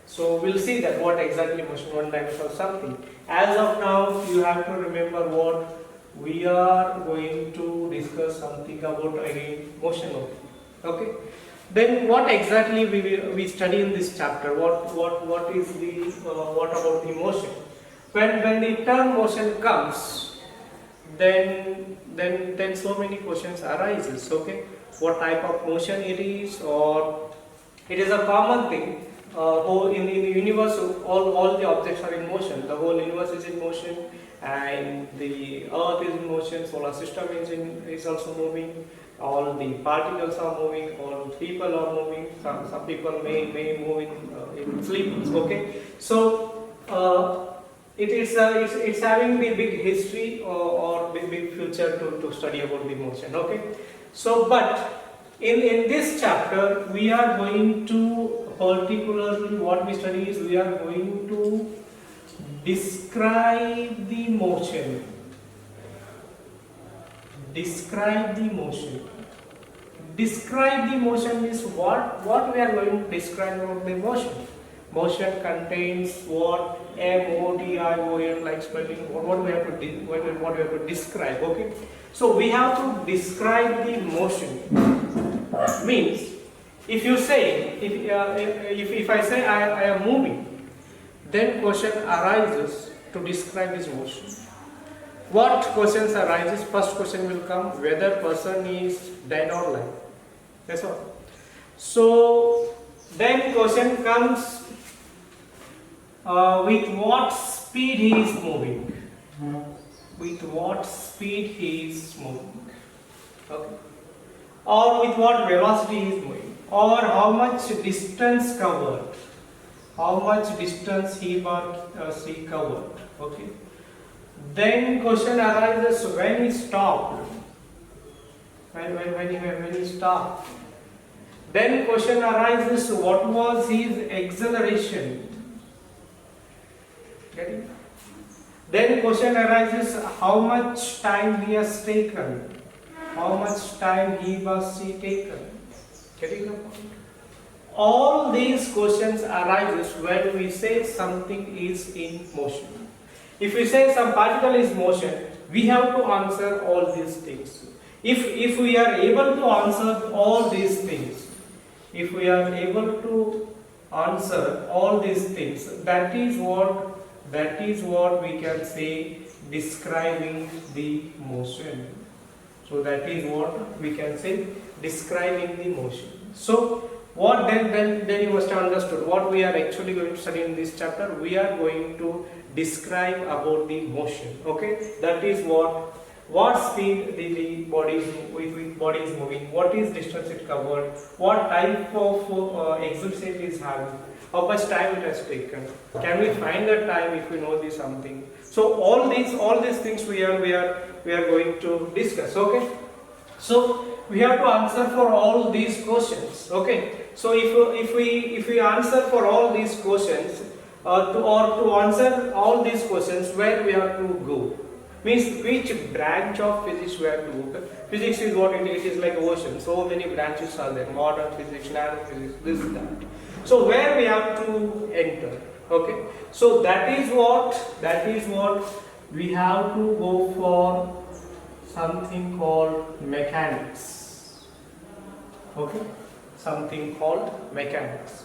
So we'll see that what exactly motion, one dimension or something. As of now, you have to remember what we are going to discuss something about again motion only. Okay. Then what exactly we study in this chapter? What is the what about the motion? When the term motion comes, then so many questions arises. Okay, what type of motion it is, or it is a common thing. In the universe, all the objects are in motion. The whole universe is in motion, and the Earth is in motion. Solar system is also moving. All the particles are moving. All people are moving. Some people may move in sleep. Okay, so it's having the big history or big future to study about the motion. Okay, so but in this chapter we are going to particularly what we study is we are going to describe the motion. Describe the motion. Describe the motion is what we are going to describe about the motion. Motion contains what? M-O-T-I-O-N, like spelling. What we have to describe. Okay. So we have to describe the motion. Means if you say if I say I am moving, then question arises to describe this motion. What questions arises? First question will come whether person is dead or alive. That's all. So then question comes with what speed he is moving. With what speed he is moving. Okay. Or with what velocity he is moving. Or how much distance covered. How much distance he or she covered. Okay. Then question arises when he stopped. When he stopped. Then question arises what was his acceleration. Getting it? Then question arises how much time he has taken. How much time he was she taken. Getting the point? All these questions arises when we say something is in motion. If we say some particle is motion, we have to answer all these things. If we are able to answer all these things, if we are able to answer all these things, that is what we can say describing the motion. So that is what we can say describing the motion. So what then you must have understood what we are actually going to study in this chapter. We are going to describe about the motion. Okay, that is what speed the body is moving, what is distance it covered, what type of exercise it is having, how much time it has taken, can we find the time if we know this something. So all these things we are going to discuss. Okay, so we have to answer for all these questions. Okay, so if we answer for all these questions to answer all these questions, where we have to go, means which branch of physics we have to go. Physics is what it is, like ocean. So many branches are there: modern physics, nano physics, this, that. So where we have to enter. Okay, so that is what we have to go for, something called mechanics. Okay, something called mechanics.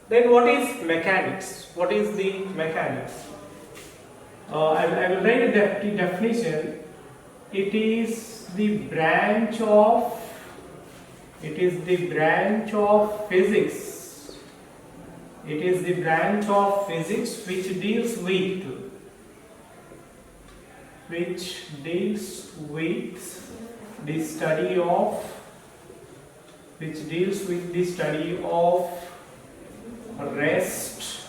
Then what is mechanics? What is the mechanics? I will write the definition. It is the branch of physics. It is the branch of physics which deals with the study of rest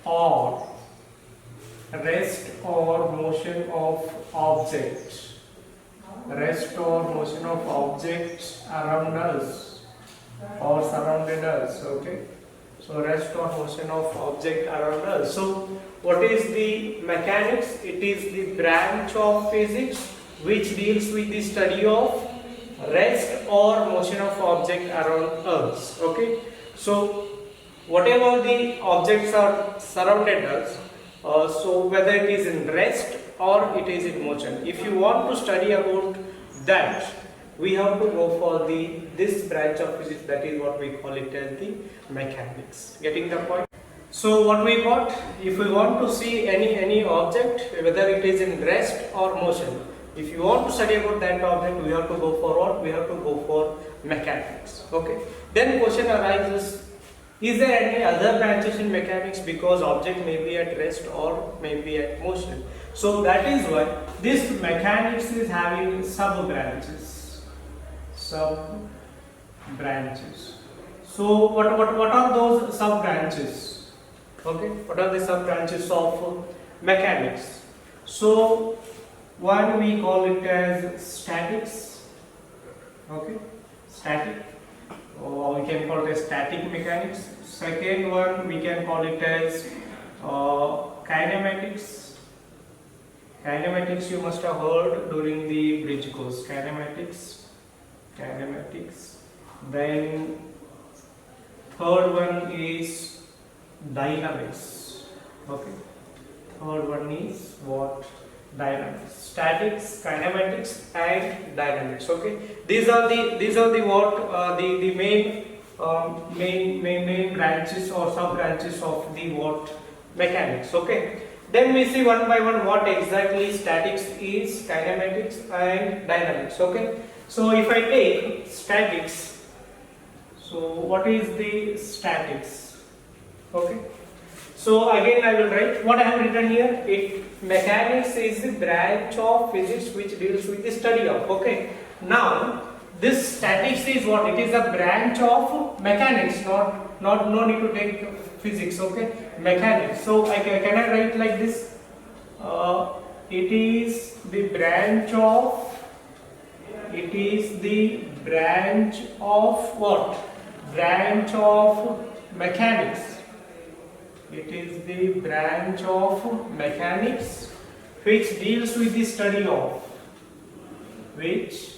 or motion of objects. Rest or motion of objects around us or surrounded us. Okay, so rest or motion of object around us. So what is the mechanics? It is the branch of physics which deals with the study of rest or motion of object around us. Okay, so whatever the objects are surrounded us, so whether it is in rest or it is in motion, if you want to study about that, we have to go for this branch of physics, that is what we call it as the mechanics. Getting the point? So what we got, if we want to see any object, whether it is in rest or motion, if you want to study about that object, we have to go for what? We have to go for mechanics. Okay. Then question arises, is there any other branches in mechanics, because object may be at rest or may be at motion? So that is why this mechanics is having sub branches. Sub branches. So what are those sub branches? Okay, what are the sub branches of mechanics? So one we call it as statics. Okay, static, or we can call it as static mechanics. Second one we can call it as kinematics. Kinematics you must have heard during the bridge course. Kinematics. Then third one is dynamics. Okay, third one is what? Dynamics. Statics, kinematics, and dynamics. Okay, these are the what the main branches or sub branches of the what? Mechanics. Okay, then we see one by one what exactly statics is, kinematics and dynamics. Okay, so if I take statics, so what is the statics? Okay, so again I will write what I have written here. Mechanics is the branch of physics which deals with the study of. Okay, now this statics is what? It is a branch of mechanics, no need to take physics. Okay, mechanics. So can I write like this? It is the branch of what? Branch of mechanics. It is the branch of mechanics which deals with the study of. Which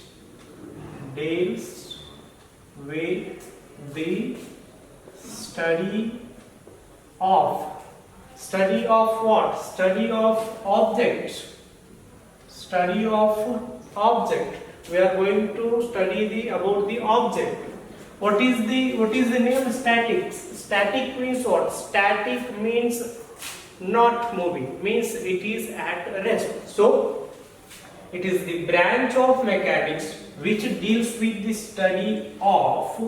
deals with the study of. Study of what? Study of object. Study of object. We are going to study about the object. What is the name? Statics. Static means what? Static means not moving, means it is at rest. So it is the branch of mechanics which deals with the study of.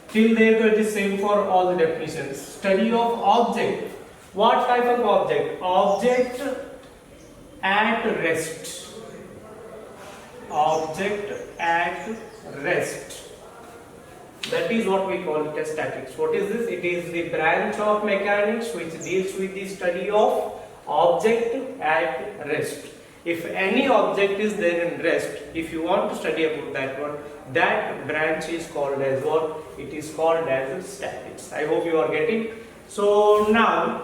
Till there it is same for all the definitions. Study of object. What type of object? Object at rest. Object at rest. That is what we call it as statics. What is this? It is the branch of mechanics which deals with the study of object at rest. If any object is there in rest, if you want to study about that one, that branch is called as what? It is called as statics. I hope you are getting. So now,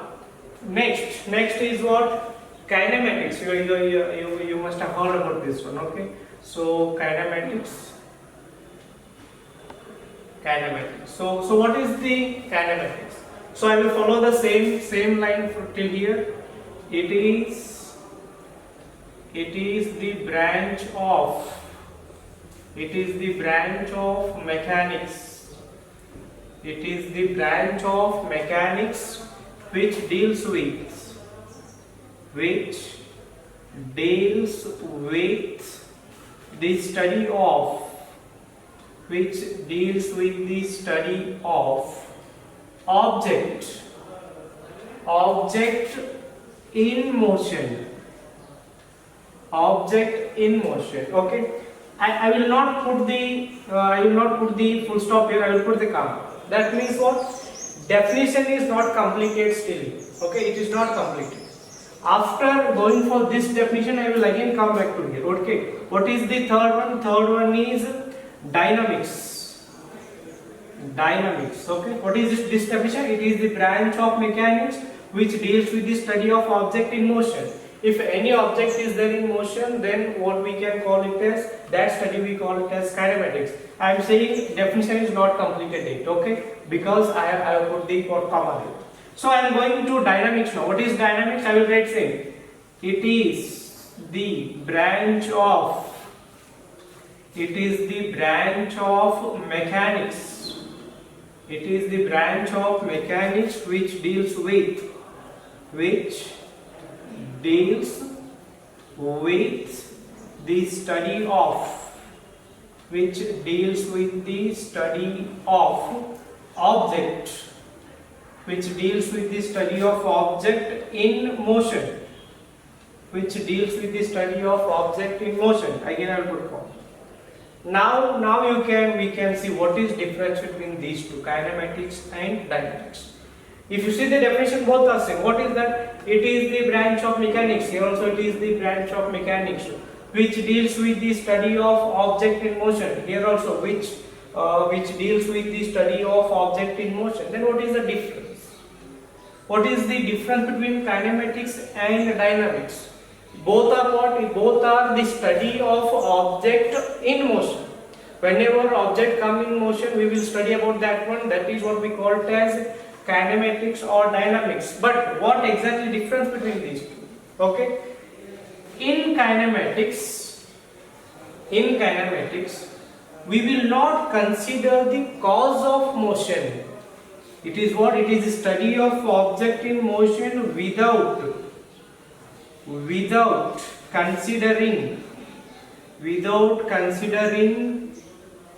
next is what? Kinematics. You must have heard about this one. Okay. So kinematics. So what is the kinematics? So I will follow the same line till here. It is the branch of mechanics. It is the branch of mechanics which deals with the study of. Which deals with the study of object in motion. Okay, I will not put the full stop here. I will put the comma. That means what? Definition is not completed still. Okay, it is not completed. After going for this definition, I will again come back to here. Okay, what is the third one? Third one is dynamics. Okay, what is this definition? It is the branch of mechanics which deals with the study of object in motion. If any object is there in motion, then what we can call it as, that study we call it as kinematics. I am saying definition is not completed yet, okay? Because I have put the comma here. So I am going to dynamics now. What is dynamics? I will write same. It is the branch of mechanics. It is the branch of mechanics which deals with the study of object, in motion, again I will put comma. Now we can see what is difference between these two, kinematics and dynamics. If you see the definition, both are same. What is that? It is the branch of mechanics. Here also it is the branch of mechanics which deals with the study of object in motion. Here also which deals with the study of object in motion. Then what is the difference? What is the difference between kinematics and dynamics? Both are what? Both are the study of object in motion. Whenever object come in motion, we will study about that one. That is what we call it as kinematics or dynamics. But what exactly difference between these two? Okay. In kinematics, we will not consider the cause of motion. It is what? It is the study of object in motion without considering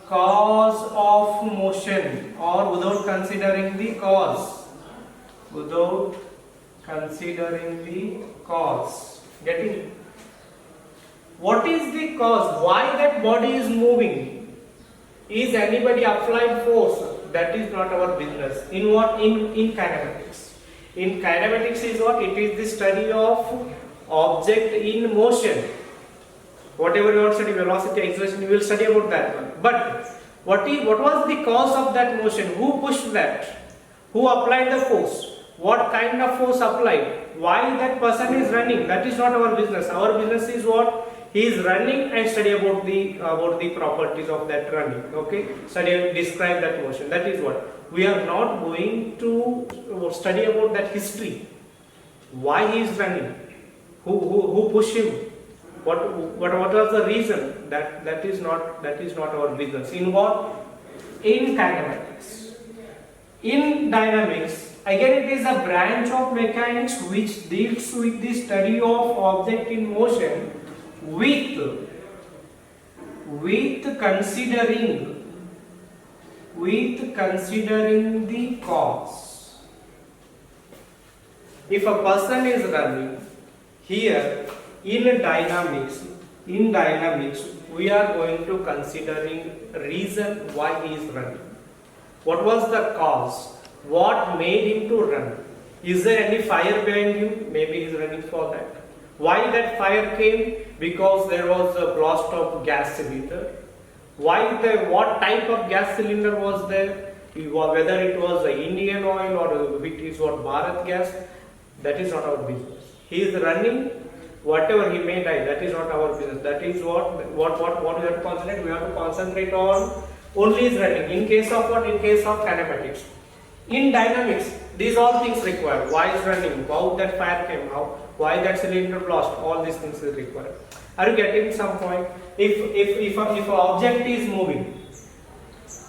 cause of motion, or without considering the cause. Getting it? What is the cause? Why that body is moving? Is anybody applied force? That is not our business. In what? In kinematics. In kinematics is what? It is the study of object in motion. Whatever you study, velocity, acceleration, you will study about that one. But what was the cause of that motion? Who pushed that? Who applied the force? What kind of force applied? Why that person is running? That is not our business. Our business is what? He is running, and study about the properties of that running. Okay, describe that motion. That is what we are not going to study about that history. Why he is running? Who pushed him? What was the reason? That is not our business. In what? In kinematics. In dynamics, again it is a branch of mechanics which deals with the study of object in motion with considering the cause. If a person is running, here in dynamics we are going to considering reason why he is running. What was the cause? What made him to run? Is there any fire behind him? Maybe he is running for that. Why that fire came? Because there was a blast of gas cylinder. What type of gas cylinder was there? Whether it was the Indian oil or it is what Bharat gas, that is not our business. He is running, whatever he may die, that is not our business. That is what we have to concentrate. We have to concentrate on only is running. In case of what? In case of kinematics. In dynamics, these all things required. Why is running? How that fire came? Why that cylinder blast? All these things is required. Are you getting some point? If an object is moving,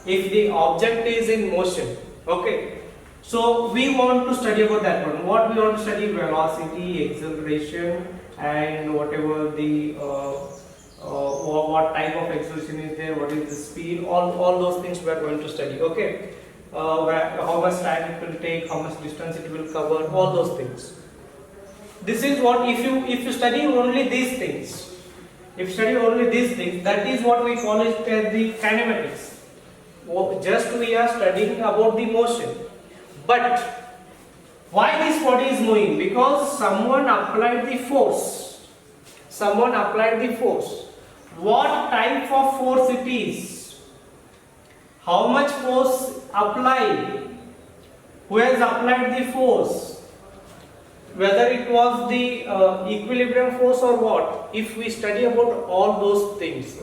if the object is in motion, okay. So we want to study about that one. What we want to study? Velocity, acceleration, and whatever the what type of acceleration is there, what is the speed, all those things we are going to study. Okay. How much time it will take, how much distance it will cover, all those things. This is what, if you study only these things, that is what we call it as the kinematics. Just we are studying about the motion. But why this body is moving? Because someone applied the force. What type of force it is? How much force applied? Who has applied the force? whether it was the equilibrium force or what, if we study about all those things,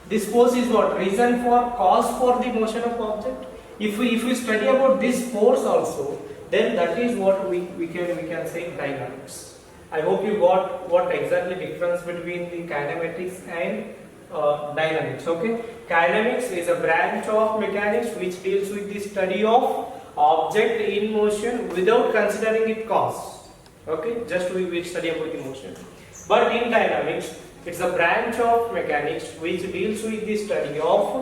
this force is what? Reason for, cause for the motion of object. If we study about this force also, then that is what we can say dynamics. I hope you got what exactly difference between the kinematics and dynamics. Okay, kinematics is a branch of mechanics which deals with the study of object in motion without considering its cause. Okay, just we study about the motion. But in dynamics, it's a branch of mechanics which deals with the study of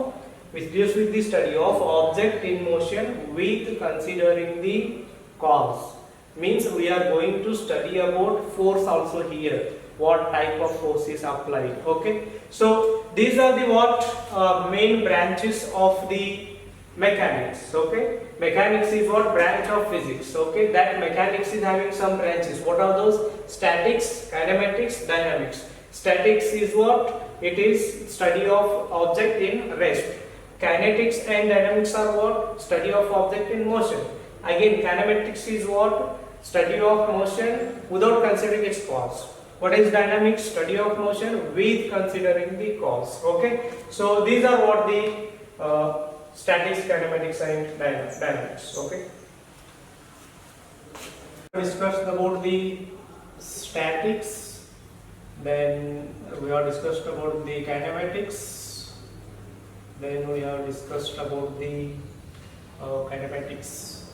object in motion with considering the cause. Means we are going to study about force also here. What type of force is applied? Okay. So these are the main branches of the mechanics. Okay. Mechanics is what? Branch of physics. Okay. That mechanics is having some branches. What are those? Statics, kinematics, dynamics. Statics is what? It is study of object in rest. Kinetics and dynamics are what? Study of object in motion. Again, kinematics is what? Study of motion without considering its cause. What is dynamics? Study of motion with considering the cause. Okay. So these are what the statics, kinematics and dynamics. Okay. We discussed about the statics, then we have discussed about the kinematics, then we have discussed about the kinematics,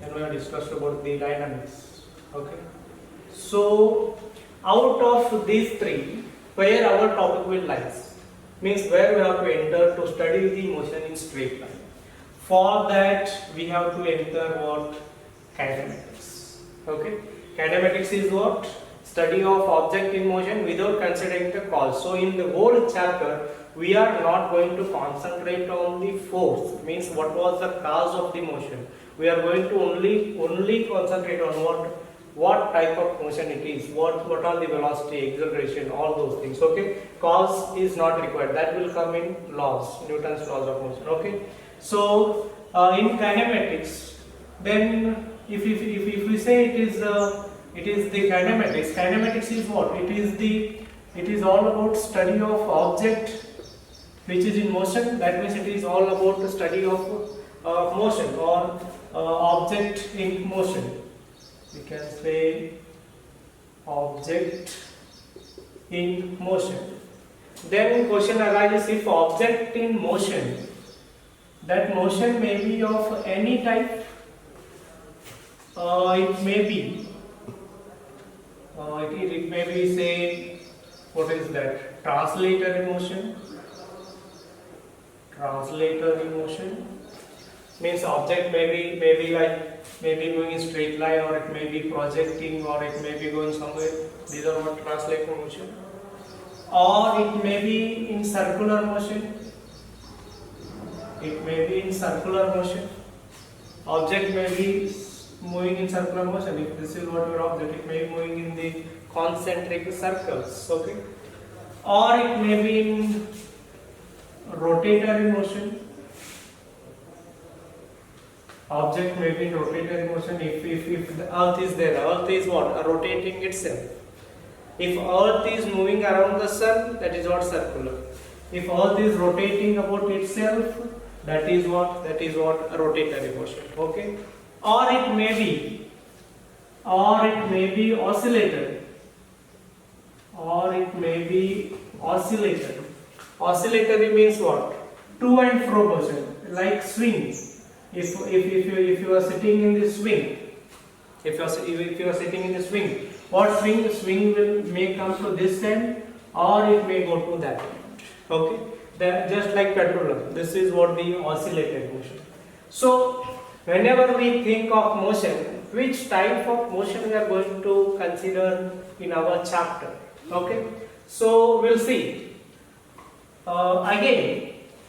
then we have discussed about the dynamics. Okay. So out of these three, where our topic will lies, means where we have to enter to study the motion in straight line. For that we have to enter what? Kinematics. Okay. Kinematics is what? Study of object in motion without considering the cause. So in the whole chapter we are not going to concentrate on the force, means what was the cause of the motion. We are going to only concentrate on what type of motion it is, what are the velocity, acceleration, all those things. Okay. Cause is not required, that will come in laws, Newton's laws of motion. Okay. So in kinematics, then if we say it is the kinematics is what? It is all about study of object which is in motion. That means it is all about the study of motion or object in motion. We can say object in motion. Then question arises, if object in motion, that motion may be of any type. It may be it may be, say, what is that? Translator motion. Translator motion means object may be moving in straight line, or it may be projecting, or it may be going somewhere. These are what translator motion. Or it may be in circular motion. It may be in circular motion. Object may be moving in circular motion. If this is what your object, it may be moving in the concentric circles. Okay. Or it may be in rotatory motion. Object may be in rotatory motion. If the earth is there, earth is what? Rotating itself. If earth is moving around the sun, that is what? Circular. If earth is rotating about itself, that is what? Rotatory motion. Okay. Or it may be oscillator. Or it may be oscillator. Oscillatory means what? To and fro motion, like swing. If you are sitting in the swing, if you are sitting in the swing, what swing may come to this end, or it may go to that end. Okay. Just like pendulum. This is what the oscillated motion. So whenever we think of motion, which type of motion we are going to consider in our chapter. Okay. So we'll see. Again.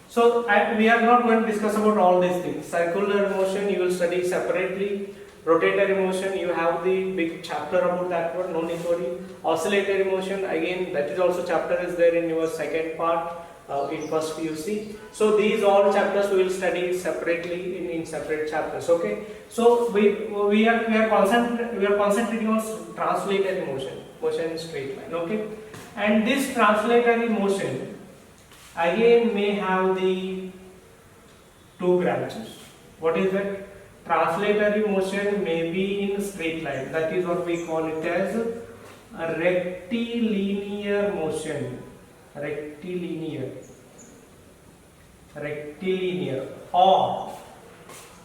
So we are not going to discuss about all these things. Circular motion you will study separately. Rotatory motion, you have the big chapter about that one, no need to worry. Oscillatory motion, again that is also chapter is there in your second part. in first PUC. So these all chapters we will study separately in separate chapters. Okay. So we are concentrating on translatory motion in straight line. Okay. And this translatory motion again may have the two branches. What is that? Translatory motion may be in straight line. That is what we call it as a rectilinear motion. Rectilinear,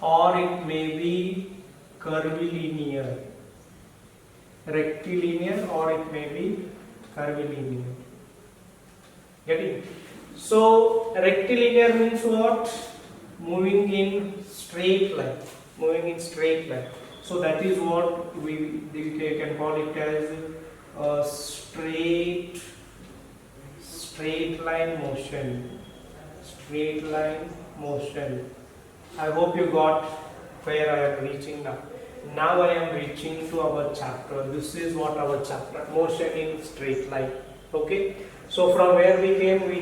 or it may be curvilinear. Rectilinear or it may be curvilinear. Getting? So rectilinear means what? Moving in straight line. So that is what we can call it as a straight line motion. I hope you got where I am reaching now. Now I am reaching to our chapter. This is what our chapter, motion in straight line. Okay. So from where we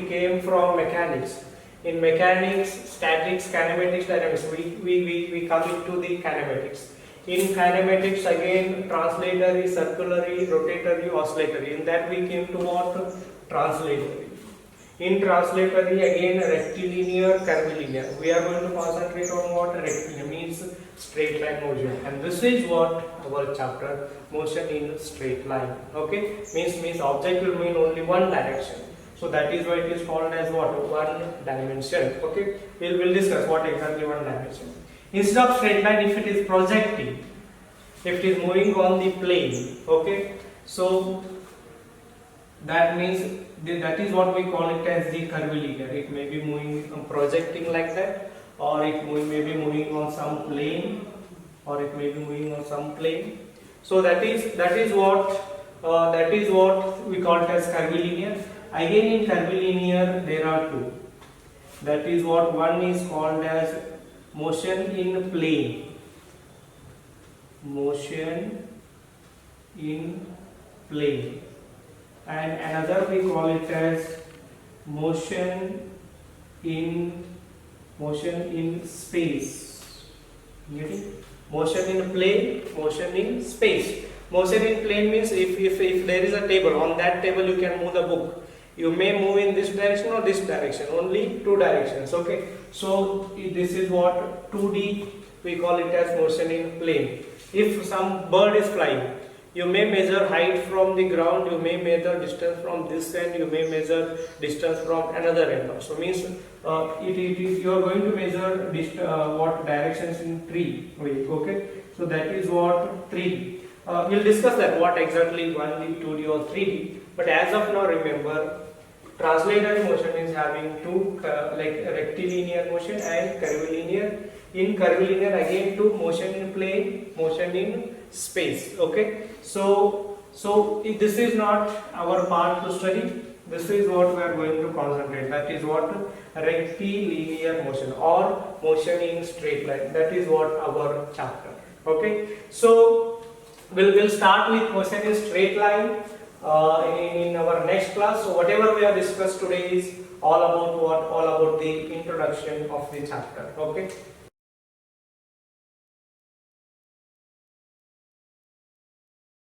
came from mechanics. In mechanics, statics, kinematics, dynamics, we come into the kinematics. In kinematics again, translatory, circulatory, rotatory, oscillatory. In that we came to what? Translatory. In translatory again, rectilinear, curvilinear. We are going to concentrate on what? Rectilinear means straight line motion, and this is what our chapter, motion in straight line. Okay, means object will mean only one direction. So that is why it is called as what? One dimension. Okay, we'll discuss what exactly one dimension. Instead of straight line, if it is projecting, if it is moving on the plane, okay, so that means that is what we call it as the curvilinear. It may be moving, projecting like that, or it may be moving on some plane, So that is what we call it as curvilinear. Again, in curvilinear there are two. That is what one is called as motion in plane. And another we call it as motion in space. Motion in plane, motion in space. Motion in plane means if there is a table, on that table you can move the book. You may move in this direction or this direction, only two directions. Okay, so this is what 2D we call it as motion in plane. If some bird is flying, you may measure height from the ground, you may measure distance from this end, you may measure distance from another end. So means you are going to measure what directions in 3D. Okay, so that is what 3D. We'll discuss that what exactly 1D, 2D or 3D. But as of now, remember, translatory motion is having two, like rectilinear motion and curvilinear. In curvilinear again two, motion in plane, motion in space. Okay, so this is not our part to study. This is what we are going to concentrate. That is what rectilinear motion or motion in straight line. That is what our chapter. Okay, so we'll start with motion in straight line in our next class. So whatever we have discussed today is all about what? All about the introduction of the chapter. Okay.